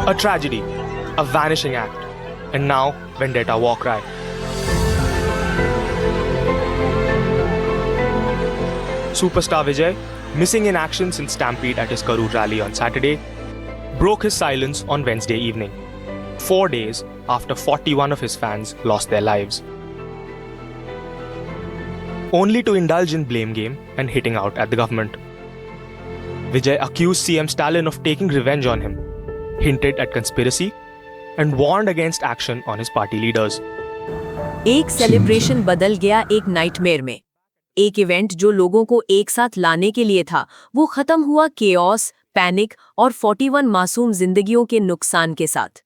A tragedy, a vanishing act, and now vendetta war cry. Superstar Vijay, missing in action since Stampede at his Karur rally on Saturday, broke his silence on Wednesday evening, 4 days after 41 of his fans lost their lives. Only to indulge in blame game and hitting out at the government. Vijay accused CM Stalin of taking revenge on him, hinted at conspiracy, and warned against action on his party leaders. एक celebration बदल गया एक nightmare में। एक event जो लोगों को एक साथ लाने के लिए था, वो खत्म हुआ केओस, पैनिक और 41 मासूम जिंदगियों के नुकसान के साथ।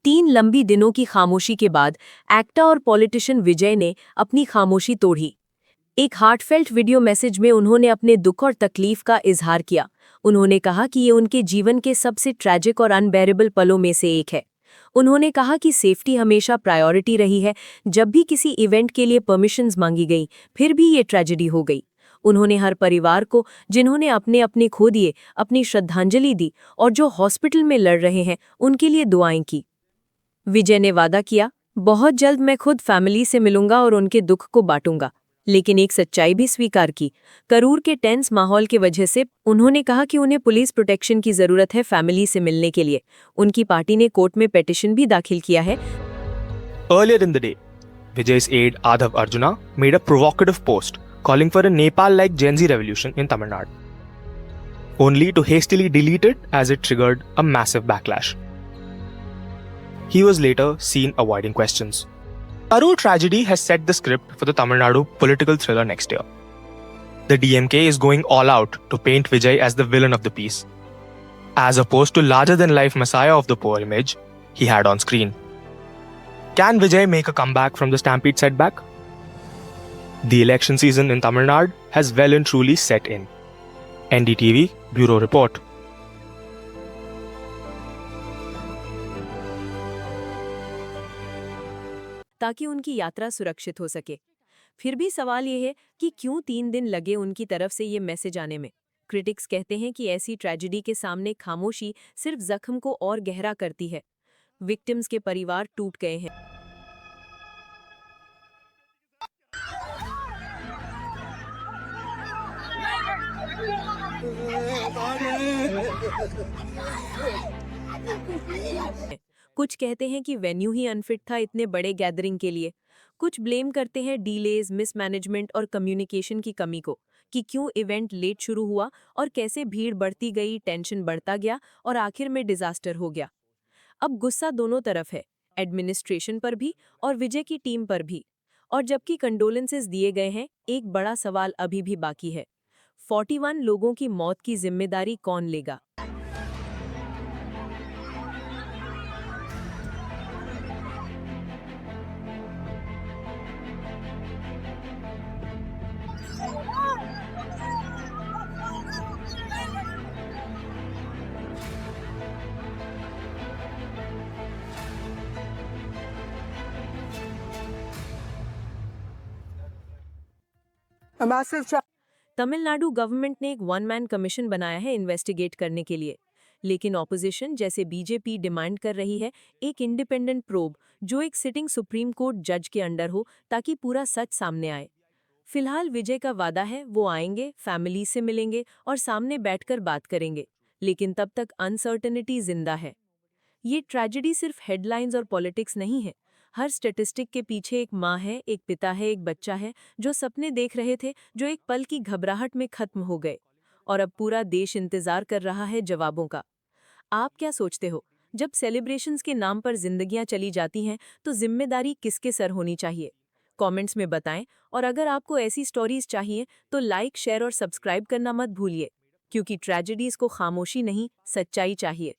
3 लंबी दिनों की खामोशी के बाद एक्टर और पॉलिटिशियन विजय ने अपनी खामोशी तोड़ी। एक हार्टफेल्ट वीडियो मैसेज में उन्होंने अपने दुख और तकलीफ का इजहार किया। उन्होंने कहा कि ये उनके जीवन के सबसे ट्रैजिक और अनबेरेबल पलों में से एक है। उन्होंने कहा कि सेफ्टी हमेशा प्रायोरिटी रही है। जब भी किसी इवेंट के लिए परमिशंस मांगी गई, फिर भी ये ट्रेजेडी हो गई। उन्होंने हर परिवार को, जिन्होंने अपने अपने खो दिए, अपनी श्रद्धांजलि दी और जो हॉस्पिटल में लड़ रहे हैं, उनके लिए दुआएं की। विजय ने वादा किया, बहुत जल्द मैं खुद फैमिली से मिलूंगा और उनके दुख को बांटूंगा। लेकिन एक सच्चाई भी स्वीकार की। करूर के टेंस माहौल की वजह से उन्होंने कहा कि उन्हें पुलिस प्रोटेक्शन की जरूरत है फैमिली से मिलने के लिए। उनकी पार्टी ने कोर्ट में पिटीशन भी दाखिल किया है। Earlier in the day, Vijay's aide Adhav Arjuna made a provocative post calling for a Nepal-like Gen Z revolution in Tamil Nadu, only to hastily delete it as it triggered a massive backlash. He was later seen avoiding questions. Karur tragedy has set the script for the Tamil Nadu political thriller next year. The DMK is going all out to paint Vijay as the villain of the piece, as opposed to larger-than-life messiah of the poor image he had on screen. Can Vijay make a comeback from the Stampede setback? The election season in Tamil Nadu has well and truly set in. NDTV Bureau Report. ताकि उनकी यात्रा सुरक्षित हो सके। फिर भी सवाल ये है कि क्यों 3 दिन लगे उनकी तरफ से ये मैसेज आने में। क्रिटिक्स कहते हैं कि ऐसी ट्रेजेडी के सामने खामोशी सिर्फ जख्म को और गहरा करती है। विक्टिम्स के परिवार टूट गए हैं। कुछ कहते हैं कि वेन्यू ही अनफिट था इतने बड़े गैदरिंग के लिए। कुछ ब्लेम करते हैं डीलेज, मिसमैनेजमेंट और कम्युनिकेशन की कमी को, कि क्यों इवेंट लेट शुरू हुआ और कैसे भीड़ बढ़ती गई, टेंशन बढ़ता गया और आखिर में डिजास्टर हो गया। अब गुस्सा दोनों तरफ है, एडमिनिस्ट्रेशन पर भी और विजय की टीम पर भी। और जबकि कंडोलेंसेस दिए गए हैं, एक बड़ा सवाल अभी भी बाकी है। 41 लोगों की मौत की जिम्मेदारी कौन लेगा? तमिलनाडु गवर्नमेंट ने एक 1 मैन कमीशन बनाया है इन्वेस्टिगेट करने के लिए, लेकिन ऑपोजिशन जैसे बीजेपी डिमांड कर रही है एक इंडिपेंडेंट प्रोब जो एक सिटिंग सुप्रीम कोर्ट जज के अंडर हो, ताकि पूरा सच सामने आए। फिलहाल विजय का वादा है वो आएंगे, फैमिली से मिलेंगे और सामने बैठकर बात करेंगे, लेकिन तब तक अनसर्टेनिटी जिंदा है। ये ट्रेजेडी सिर्फ हेडलाइंस और पॉलिटिक्स नहीं है। हर स्टैटिस्टिक के पीछे एक माँ है, एक पिता है, एक बच्चा है जो सपने देख रहे थे, जो एक पल की घबराहट में खत्म हो गए। और अब पूरा देश इंतजार कर रहा है जवाबों का। आप क्या सोचते हो, जब सेलिब्रेशंस के नाम पर जिंदगियां चली जाती हैं तो जिम्मेदारी किसके सर होनी चाहिए? कमेंट्स में बताएं। और अगर आपको ऐसी स्टोरीज चाहिए तो लाइक, शेयर और सब्सक्राइब करना मत भूलिए, क्योंकि ट्रेजेडीज को खामोशी नहीं, सच्चाई चाहिए।